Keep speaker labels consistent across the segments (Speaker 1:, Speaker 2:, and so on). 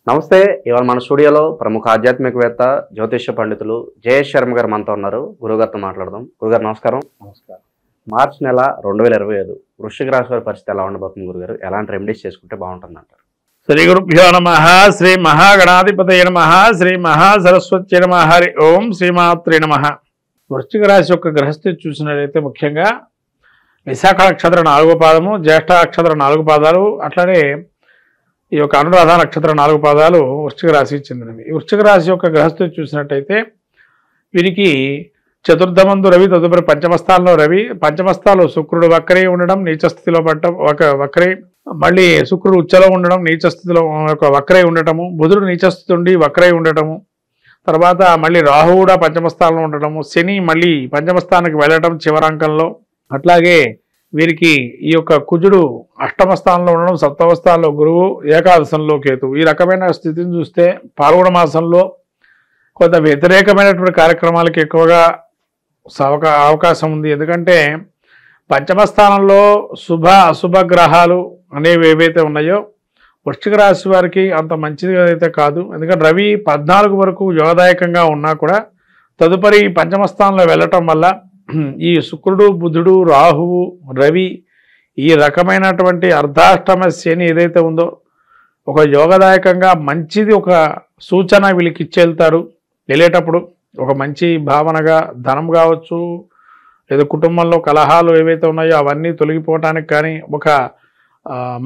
Speaker 1: నమస్తే. ఇవాళ మన స్టూడియోలో ప్రముఖ ఆధ్యాత్మికవేత్త, జ్యోతిష్య పండితులు జయేష్ శర్మ గారు మనతో ఉన్నారు. గురుగారితో మాట్లాడదాం. గురుగారు నమస్కారం.
Speaker 2: నమస్కారం.
Speaker 1: మార్చి నెల 2025 వృశ్చిక రాశి వారి పరిస్థితి ఎలా ఉండబోతుంది గురుగారు? ఎలాంటి రెమెడీస్ చేసుకుంటే బాగుంటుంది అంటారు?
Speaker 2: శ్రీ గురుభ్యో నమ. శ్రీ మహాగణాధిపతయ నమ. శ్రీ మహాసరస్వతి నమ. హరి ఓం శ్రీమాత్రే నమ. వృశ్చిక రాశి యొక్క గ్రహస్థితి చూసినట్లయితే ముఖ్యంగా విశాఖ నక్షత్రం 4వ పాదము, జ్యేష్ఠ నక్షత్రం 4 పాదాలు, అట్లనే ఈ యొక్క అనురాధ నక్షత్రం 4 పాదాలు వృశ్చిక రాశికి చెందినవి. ఈ వృశ్చిక రాశి యొక్క గ్రహస్థితి చూసినట్టయితే వీరికి చతుర్థమందు రవి, తదుపరి పంచమస్థానంలో రవి, పంచమస్థానంలో శుక్రుడు వక్రై ఉండడం, నీచస్థితిలో పట్టడం, వక్రై, మళ్ళీ శుక్రుడు ఉచ్చలో ఉండడం, నీచస్థితిలో వక్రై ఉండటము, బుధుడు నీచస్థితి ఉండి వక్రై ఉండటము, తర్వాత మళ్ళీ రాహు కూడా పంచమస్థానంలో ఉండటము, శని మళ్ళీ పంచమస్థానానికి వెళ్ళటం చివరాంకంలో, అట్లాగే వీరికి ఈ యొక్క కుజుడు అష్టమ స్థానంలో ఉండడం, సప్తమ స్థానంలో గురువు, ఏకాదశంలో కేతు. ఈ రకమైన స్థితిని చూస్తే పాల్గొన మాసంలో కొంత వ్యతిరేకమైనటువంటి కార్యక్రమాలకు ఎక్కువగా అవకాశం ఉంది. ఎందుకంటే పంచమ స్థానంలో శుభ అశుభ గ్రహాలు అనేవి ఏవైతే ఉన్నాయో వృశ్చిక రాశి వారికి అంత మంచిది అయితే కాదు. ఎందుకంటే రవి 14 వరకు యోగదాయకంగా ఉన్నా కూడా తదుపరి పంచమ స్థానంలో వెళ్ళటం వల్ల ఈ శుక్రుడు, బుధుడు, రాహువు, రవి ఈ రకమైనటువంటి అర్ధాష్టమ శని ఏదైతే ఉందో ఒక యోగదాయకంగా మంచిది ఒక సూచన వీళ్ళకి ఇచ్చేళ్తారు. వెళ్ళేటప్పుడు ఒక మంచి భావనగా ధనం కావచ్చు, లేదా కుటుంబంలో కలహాలు ఏవైతే ఉన్నాయో అవన్నీ తొలగిపోవటానికి కానీ ఒక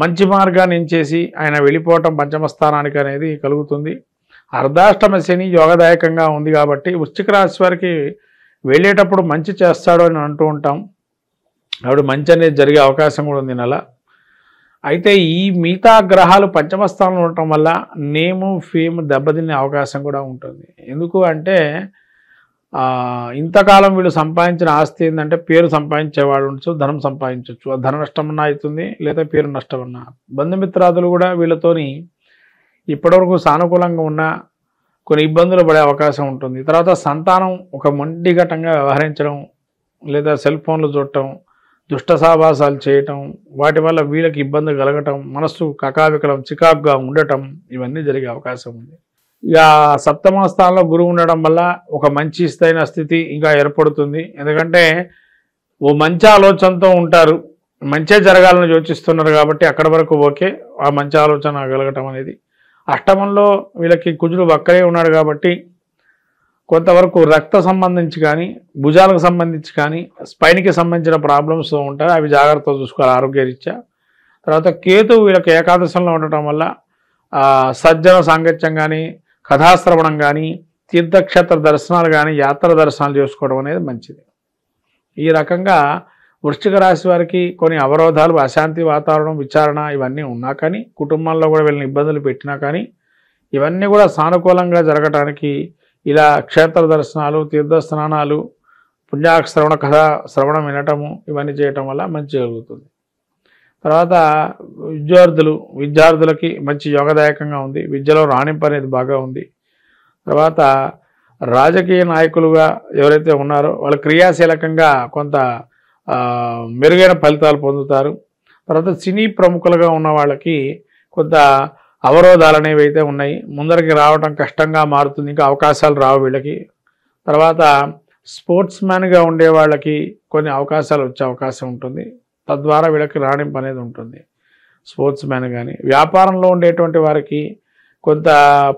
Speaker 2: మంచి మార్గాన్ని ఎంచేసి ఆయన వెళ్ళిపోవటం పంచమ స్థానానికి అనేది కలుగుతుంది. అర్ధాష్టమ శని యోగదాయకంగా ఉంది కాబట్టి వృశ్చిక రాశి వారికి వెళ్ళేటప్పుడు మంచి చేస్తాడు అని అంటూ ఉంటాం. ఆవిడ మంచి అనేది జరిగే అవకాశం కూడా ఉంది నెల. అయితే ఈ మిగతా గ్రహాలు పంచమ స్థానంలో ఉండటం వల్ల నేము ఫేమ్ దెబ్బతినే అవకాశం కూడా ఉంటుంది. ఎందుకు అంటే ఇంతకాలం వీళ్ళు సంపాదించిన ఆస్తి ఏంటంటే పేరు సంపాదించేవాడు ఉండొచ్చు, ధనం సంపాదించవచ్చు. ధన నష్టం అన్నా అవుతుంది, లేదా పేరు నష్టం అన్నా. బంధుమిత్రాదులు కూడా వీళ్ళతోని ఇప్పటివరకు సానుకూలంగా ఉన్న కొన్ని ఇబ్బందులు పడే అవకాశం ఉంటుంది. తర్వాత సంతానం ఒక మొండిఘటంగా వ్యవహరించడం, లేదా సెల్ ఫోన్లు చూడటం, దుష్ట సావాసాలు చేయటం, వాటి వల్ల వీళ్ళకి ఇబ్బంది కలగటం, మనస్సు కకావికలం చికాకుగా ఉండటం, ఇవన్నీ జరిగే అవకాశం ఉంది. ఇక సప్తమ స్థానంలో గురువు ఉండడం వల్ల ఒక మంచి స్థైన స్థితి ఇంకా ఏర్పడుతుంది. ఎందుకంటే ఓ మంచి ఆలోచనతో ఉంటారు, మంచే జరగాలని యోచిస్తున్నారు కాబట్టి అక్కడి వరకు ఓకే, ఆ మంచి ఆలోచన కలగటం అనేది. అష్టమంలో వీళ్ళకి కుజుడు వక్రే ఉన్నాడు కాబట్టి కొంతవరకు రక్త సంబంధించి కానీ, భుజాలకు సంబంధించి కానీ, స్పైన్కి సంబంధించిన ప్రాబ్లమ్స్ ఉంటాయి, అవి జాగ్రత్తగా చూసుకోవాలి ఆరోగ్యరీత్యా. తర్వాత కేతు వీళ్ళకి ఏకాదశంలో ఉండటం వల్ల సజ్జన సాంగత్యం కానీ, కథాశ్రవణం కానీ, తీర్థక్షేత్ర దర్శనాలు కానీ, యాత్ర దర్శనాలు చేసుకోవడం అనేది మంచిది. ఈ రకంగా వృశ్చిక రాశి వారికి కొన్ని అవరోధాలు, అశాంతి వాతావరణం, విచారణ ఇవన్నీ ఉన్నా కానీ, కుటుంబంలో కూడా వీళ్ళని ఇబ్బందులు పెట్టినా కానీ ఇవన్నీ కూడా సానుకూలంగా జరగటానికి ఇలా క్షేత్ర దర్శనాలు, తీర్థ స్నానాలు, పుణ్యాశ్రవణ కథ శ్రవణం వినటము ఇవన్నీ చేయటం వల్ల మంచి జరుగుతుంది. తర్వాత విద్యార్థులకి మంచి యోగదాయకంగా ఉంది. విద్యలో రాణింపు అనేది బాగా ఉంది. తర్వాత రాజకీయ నాయకులుగా ఎవరైతే ఉన్నారో వాళ్ళు క్రియాశీలకంగా కొంత మెరుగైన ఫలితాలు పొందుతారు. తర్వాత సినీ ప్రముఖులుగా ఉన్న వాళ్ళకి కొంత అవరోధాలు అనేవి అయితే ఉన్నాయి, ముందరికి రావడం కష్టంగా మారుతుంది, ఇంకా అవకాశాలు రావు వీళ్ళకి. తర్వాత స్పోర్ట్స్ మ్యాన్గా ఉండే వాళ్ళకి కొన్ని అవకాశాలు వచ్చే అవకాశం ఉంటుంది, తద్వారా వీళ్ళకి రాణింపు అనేది ఉంటుంది. స్పోర్ట్స్ మ్యాన్ కానీ వ్యాపారంలో ఉండేటువంటి వారికి కొంత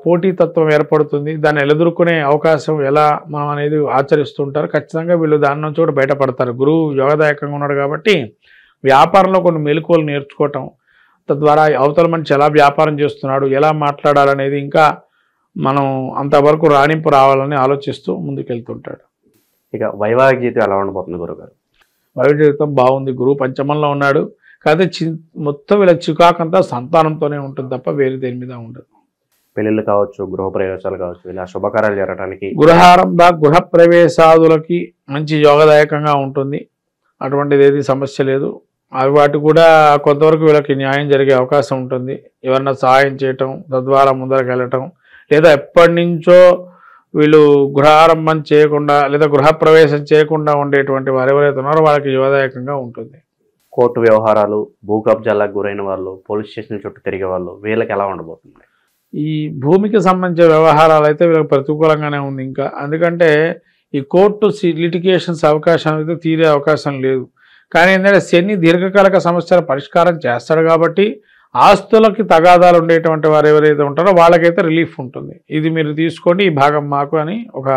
Speaker 2: పోటీతత్వం ఏర్పడుతుంది, దాన్ని ఎదుర్కొనే అవకాశం ఎలా మనం అనేది ఆచరిస్తుంటారు. ఖచ్చితంగా వీళ్ళు దాని నుంచి కూడా బయటపడతారు. గురువు యోగదాయకంగా ఉన్నాడు కాబట్టి వ్యాపారంలో కొన్ని మెలకువలు నేర్చుకోవటం, తద్వారా అవతల మనిషి ఎలా వ్యాపారం చేస్తున్నాడు, ఎలా మాట్లాడాలనేది ఇంకా మనం అంతవరకు రాణింపు రావాలని ఆలోచిస్తూ ముందుకెళ్తుంటాడు.
Speaker 1: ఇక వైవాహిక జీవితం ఎలా ఉండబోతుంది గురుగారు?
Speaker 2: వైవాహిక జీవితం బాగుంది. గురువు పంచమంలో ఉన్నాడు, కాకపోతే మొత్తం వీళ్ళ చికాకంతా సంతానంతోనే ఉంటుంది తప్ప వేరే దేని మీద ఉండదు.
Speaker 1: పెళ్ళిళ్ళు కావచ్చు, గృహప్రవేశాలు కావచ్చు, ఇలా శుభకార్యాలు జరగడానికి,
Speaker 2: గృహారంభ గృహ ప్రవేశాదులకి మంచి యోగదాయకంగా ఉంటుంది. అటువంటిది ఏది సమస్య లేదు. అవి వాటి కూడా కొంతవరకు వీళ్ళకి న్యాయం జరిగే అవకాశం ఉంటుంది. ఎవరన్నా సహాయం చేయటం, తద్వారా ముందరకు వెళ్ళటం, లేదా ఎప్పటి నుంచో వీళ్ళు గృహారంభం చేయకుండా లేదా గృహప్రవేశం చేయకుండా ఉండేటువంటి వారు ఎవరైతే ఉన్నారో వాళ్ళకి యోగదాయకంగా ఉంటుంది.
Speaker 1: కోర్టు వ్యవహారాలు, భూ కబ్జాలకు గురైన వాళ్ళు, పోలీస్ స్టేషన్ చుట్టూ తిరిగే వాళ్ళు, వీళ్ళకి ఎలా ఉండబోతుంది?
Speaker 2: ఈ భూమికి సంబంధించిన వ్యవహారాలు అయితే వీళ్ళకి ప్రతికూలంగానే ఉంది. ఇంకా ఎందుకంటే ఈ కోర్టు లిటిగేషన్స్ అవకాశం అయితే తీరే అవకాశం లేదు. కానీ ఏంటంటే శని దీర్ఘకాలిక సమస్యల పరిష్కారం చేస్తాడు కాబట్టి ఆస్తులకి తగాదాలు ఉండేటువంటి వారు ఎవరైతే ఉంటారో వాళ్ళకైతే రిలీఫ్ ఉంటుంది. ఇది మీరు తీసుకోండి, ఈ భాగం మాకు అని ఒక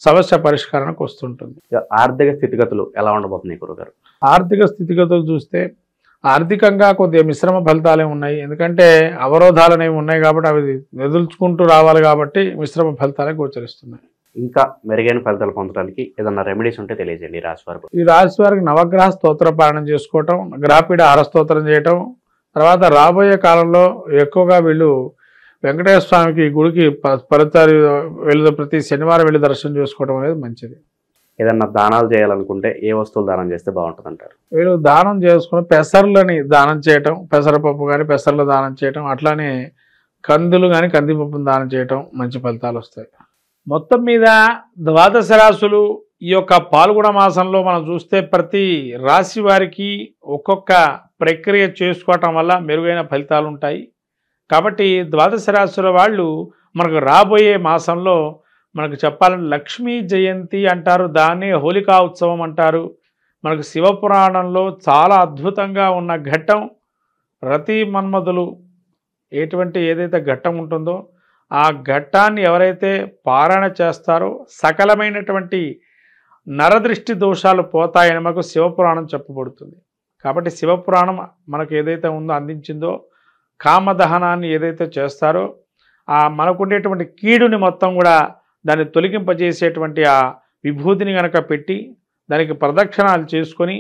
Speaker 2: సమస్య పరిష్కారానికి వస్తుంటుంది.
Speaker 1: ఆర్థిక స్థితిగతులు ఎలా ఉండబోతున్నాయి గురుగారు?
Speaker 2: ఆర్థిక స్థితిగతులు చూస్తే ఆర్థికంగా కొద్దిగా మిశ్రమ ఫలితాలే ఉన్నాయి. ఎందుకంటే అవరోధాలు అనేవి ఉన్నాయి కాబట్టి అవి ఎదుర్చుకుంటూ రావాలి కాబట్టి మిశ్రమ ఫలితాలే గోచరిస్తున్నాయి.
Speaker 1: ఇంకా మెరుగైన ఫలితాలు పొందడానికి ఏదన్నా రెమెడీస్ ఉంటే తెలియజేయండి ఈ రాశి వారికి.
Speaker 2: ఈ రాశి వారికి నవగ్రహ స్తోత్ర పాలన చేసుకోవటం, గ్రహపీడ స్తోత్రం చేయటం, తర్వాత రాబోయే కాలంలో ఎక్కువగా వీళ్ళు వెంకటేశ్వర స్వామికి గుడికి ప్రతి శనివారం వెళ్ళి దర్శనం చేసుకోవడం అనేది మంచిది.
Speaker 1: ఏదన్నా దానాలు చేయాలనుకుంటే ఏ వస్తువులు దానం చేస్తే బాగుంటుంది అంటారు?
Speaker 2: వీళ్ళు దానం చేసుకుని పెసర్లని దానం చేయటం, పెసరపప్పు కానీ పెసర్లు దానం చేయటం, అట్లానే కందులు కానీ కందిపప్పును దానం చేయటం మంచి ఫలితాలు వస్తాయి. మొత్తం మీద ద్వాదశ రాశులు ఈ యొక్క పాల్గొన మాసంలో మనం చూస్తే ప్రతి రాశి వారికి ఒక్కొక్క ప్రక్రియ చేసుకోవటం వల్ల మెరుగైన ఫలితాలు ఉంటాయి. కాబట్టి ద్వాదశ రాశుల వాళ్ళు మనకు రాబోయే మాసంలో మనకు చెప్పాలంటే లక్ష్మీ జయంతి అంటారు, దాన్నే హోలికా ఉత్సవం అంటారు. మనకు శివపురాణంలో చాలా అద్భుతంగా ఉన్న ఘట్టం రతి మన్మధులు ఏదైతే ఘట్టం ఉంటుందో ఆ ఘట్టాన్ని ఎవరైతే పారాయణ చేస్తారో సకలమైనటువంటి నరదృష్టి దోషాలు పోతాయని మనకు శివపురాణం చెప్పబడుతుంది. కాబట్టి శివపురాణం మనకు ఏదైతే ఉందో అందించిందో కామదహనాన్ని ఏదైతే చేస్తారో ఆ మనకుండేటువంటి కీడుని మొత్తం కూడా దాన్ని తొలగింపజేసేటువంటి ఆ విభూతిని కనుక పెట్టి దానికి ప్రదక్షిణాలు చేసుకొని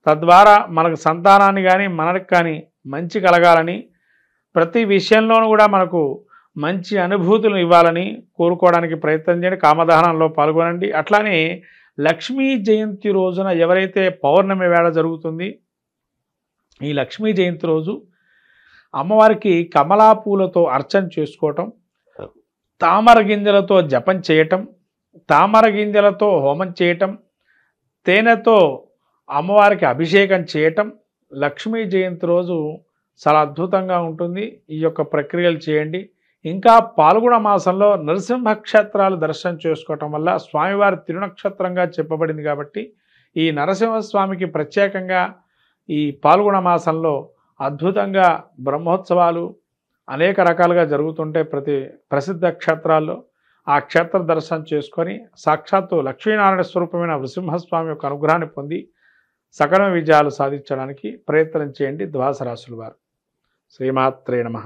Speaker 2: తద్వారా మనకు సంతానాన్ని కానీ మనకు కానీ మంచి కలగాలని ప్రతి విషయంలోనూ కూడా మనకు మంచి అనుభూతులను ఇవ్వాలని కోరుకోవడానికి ప్రయత్నం చేయండి. కామదహనంలో పాల్గొనండి. అట్లానే లక్ష్మీ జయంతి రోజున ఎవరైతే పౌర్ణమి వేళ జరుగుతుంది ఈ లక్ష్మీ జయంతి రోజు అమ్మవారికి కమలా పూలతో అర్చన చేసుకోవటం, తామర గింజలతో జపం చేయటం, తామర గింజలతో హోమం చేయటం, తేనెతో అమ్మవారికి అభిషేకం చేయటం లక్ష్మీ జయంతి రోజు చాలా అద్భుతంగా ఉంటుంది. ఈ యొక్క ప్రక్రియలు చేయండి. ఇంకా పాల్గొన మాసంలో నరసింహ క్షేత్రాలు దర్శనం చేసుకోవటం వల్ల స్వామివారి తిరునక్షత్రంగా చెప్పబడింది కాబట్టి ఈ నరసింహస్వామికి ప్రత్యేకంగా ఈ పాల్గొన మాసంలో అద్భుతంగా బ్రహ్మోత్సవాలు అనేక రకాలుగా జరుగుతుంటే ప్రతి ప్రసిద్ధ క్షేత్రాల్లో ఆ క్షేత్ర దర్శనం చేసుకొని సాక్షాత్తు లక్ష్మీనారాయణ స్వరూపమైన నృసింహస్వామి యొక్క అనుగ్రహాన్ని పొంది సకల విజయాలు సాధించడానికి ప్రయత్నం చేయండి ద్వాదశ రాశుల వారు. శ్రీమాత్రే నమః.